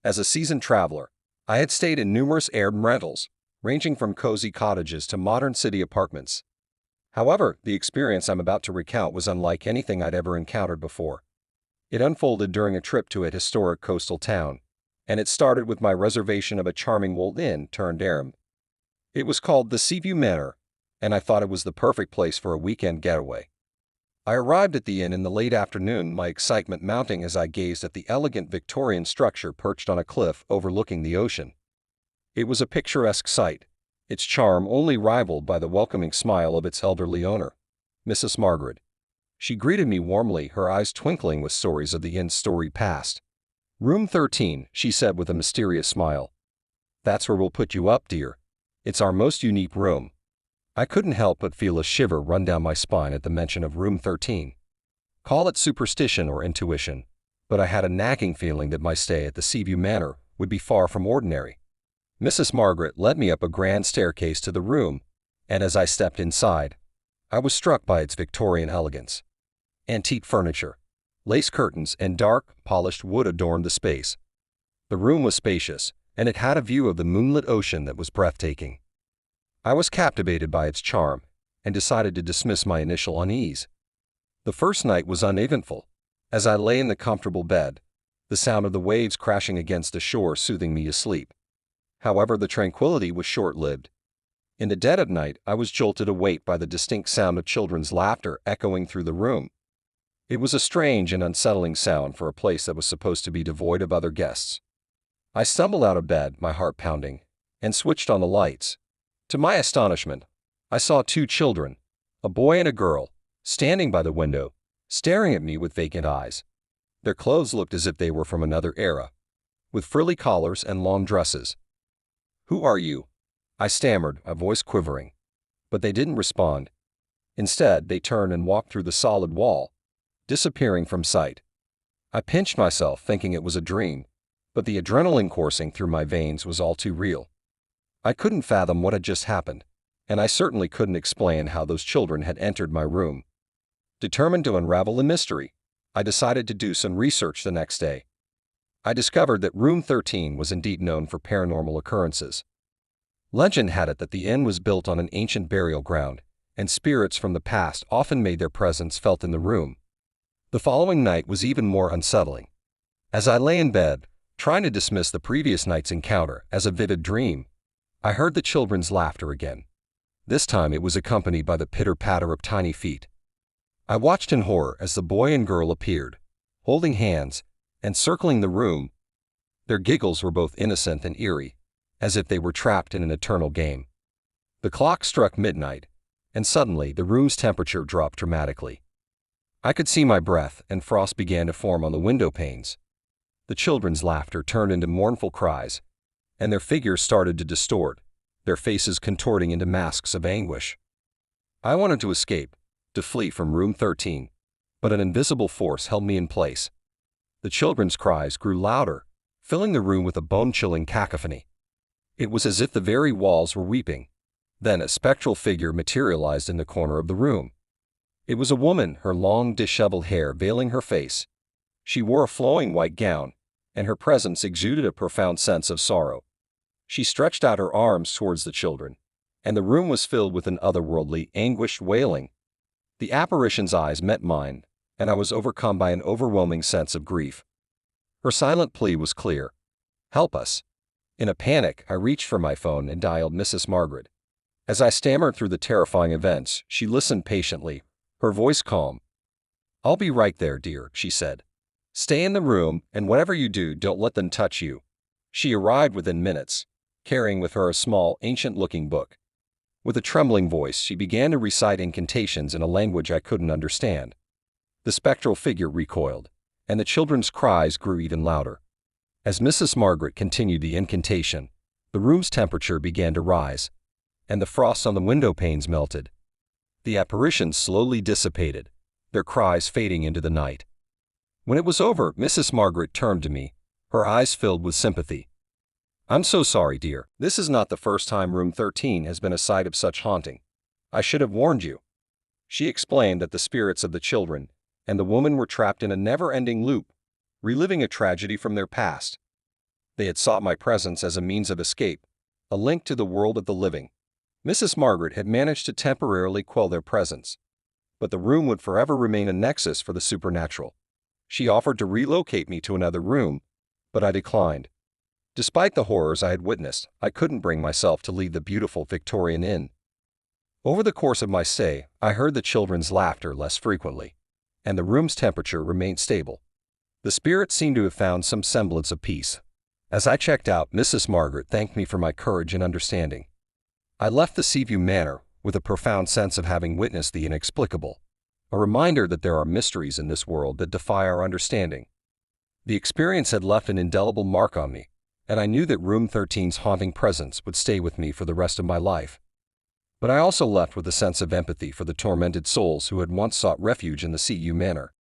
As a seasoned traveler, I had stayed in numerous Airbnb rentals, ranging from cozy cottages to modern city apartments. However, the experience I'm about to recount was unlike anything I'd ever encountered before. It unfolded during a trip to a historic coastal town, and it started with my reservation of a charming old inn turned Airbnb. It was called the Seaview Manor, and I thought it was the perfect place for a weekend getaway. I arrived at the inn in the late afternoon, my excitement mounting as I gazed at the elegant Victorian structure perched on a cliff overlooking the ocean. It was a picturesque sight, its charm only rivaled by the welcoming smile of its elderly owner, Mrs. Margaret. She greeted me warmly, her eyes twinkling with stories of the inn's storied past. "Room 13, she said with a mysterious smile. "That's where we'll put you up, dear. It's our most unique room." I couldn't help but feel a shiver run down my spine at the mention of Room 13. Call it superstition or intuition, but I had a nagging feeling that my stay at the Seaview Manor would be far from ordinary. Mrs. Margaret led me up a grand staircase to the room, and as I stepped inside, I was struck by its Victorian elegance. Antique furniture, lace curtains, and dark, polished wood adorned the space. The room was spacious, and it had a view of the moonlit ocean that was breathtaking. I was captivated by its charm and decided to dismiss my initial unease. The first night was uneventful. As I lay in the comfortable bed, the sound of the waves crashing against the shore soothing me asleep. However, the tranquility was short-lived. In the dead of night, I was jolted awake by the distinct sound of children's laughter echoing through the room. It was a strange and unsettling sound for a place that was supposed to be devoid of other guests. I stumbled out of bed, my heart pounding, and switched on the lights. To my astonishment, I saw two children, a boy and a girl, standing by the window, staring at me with vacant eyes. Their clothes looked as if they were from another era, with frilly collars and long dresses. "Who are you?" I stammered, my voice quivering. But they didn't respond. Instead, they turned and walked through the solid wall, disappearing from sight. I pinched myself, thinking it was a dream, but the adrenaline coursing through my veins was all too real. I couldn't fathom what had just happened, and I certainly couldn't explain how those children had entered my room. Determined to unravel the mystery, I decided to do some research the next day. I discovered that Room 13 was indeed known for paranormal occurrences. Legend had it that the inn was built on an ancient burial ground, and spirits from the past often made their presence felt in the room. The following night was even more unsettling. As I lay in bed, trying to dismiss the previous night's encounter as a vivid dream, I heard the children's laughter again. This time it was accompanied by the pitter-patter of tiny feet. I watched in horror as the boy and girl appeared, holding hands and circling the room. Their giggles were both innocent and eerie, as if they were trapped in an eternal game. The clock struck midnight, and suddenly the room's temperature dropped dramatically. I could see my breath, and frost began to form on the window panes. The children's laughter turned into mournful cries, and their figures started to distort, their faces contorting into masks of anguish. I wanted to escape, to flee from Room 13, but an invisible force held me in place. The children's cries grew louder, filling the room with a bone-chilling cacophony. It was as if the very walls were weeping. Then a spectral figure materialized in the corner of the room. It was a woman, her long, disheveled hair veiling her face. She wore a flowing white gown, and her presence exuded a profound sense of sorrow. She stretched out her arms towards the children, and the room was filled with an otherworldly, anguished wailing. The apparition's eyes met mine, and I was overcome by an overwhelming sense of grief. Her silent plea was clear. "Help us." In a panic, I reached for my phone and dialed Mrs. Margaret. As I stammered through the terrifying events, she listened patiently, her voice calm. "I'll be right there, dear," she said. "Stay in the room, and whatever you do, don't let them touch you." She arrived within minutes, carrying with her a small, ancient-looking book. With a trembling voice, she began to recite incantations in a language I couldn't understand. The spectral figure recoiled, and the children's cries grew even louder. As Mrs. Margaret continued the incantation, the room's temperature began to rise, and the frost on the window panes melted. The apparitions slowly dissipated, their cries fading into the night. When it was over, Mrs. Margaret turned to me, her eyes filled with sympathy. "I'm so sorry, dear. This is not the first time Room 13 has been a site of such haunting. I should have warned you." She explained that the spirits of the children and the woman were trapped in a never-ending loop, reliving a tragedy from their past. They had sought my presence as a means of escape, a link to the world of the living. Mrs. Margaret had managed to temporarily quell their presence, but the room would forever remain a nexus for the supernatural. She offered to relocate me to another room, but I declined. Despite the horrors I had witnessed, I couldn't bring myself to leave the beautiful Victorian Inn. Over the course of my stay, I heard the children's laughter less frequently, and the room's temperature remained stable. The spirits seemed to have found some semblance of peace. As I checked out, Mrs. Margaret thanked me for my courage and understanding. I left the Seaview Manor with a profound sense of having witnessed the inexplicable, a reminder that there are mysteries in this world that defy our understanding. The experience had left an indelible mark on me, and I knew that Room 13's haunting presence would stay with me for the rest of my life. But I also left with a sense of empathy for the tormented souls who had once sought refuge in the Seaview Manor.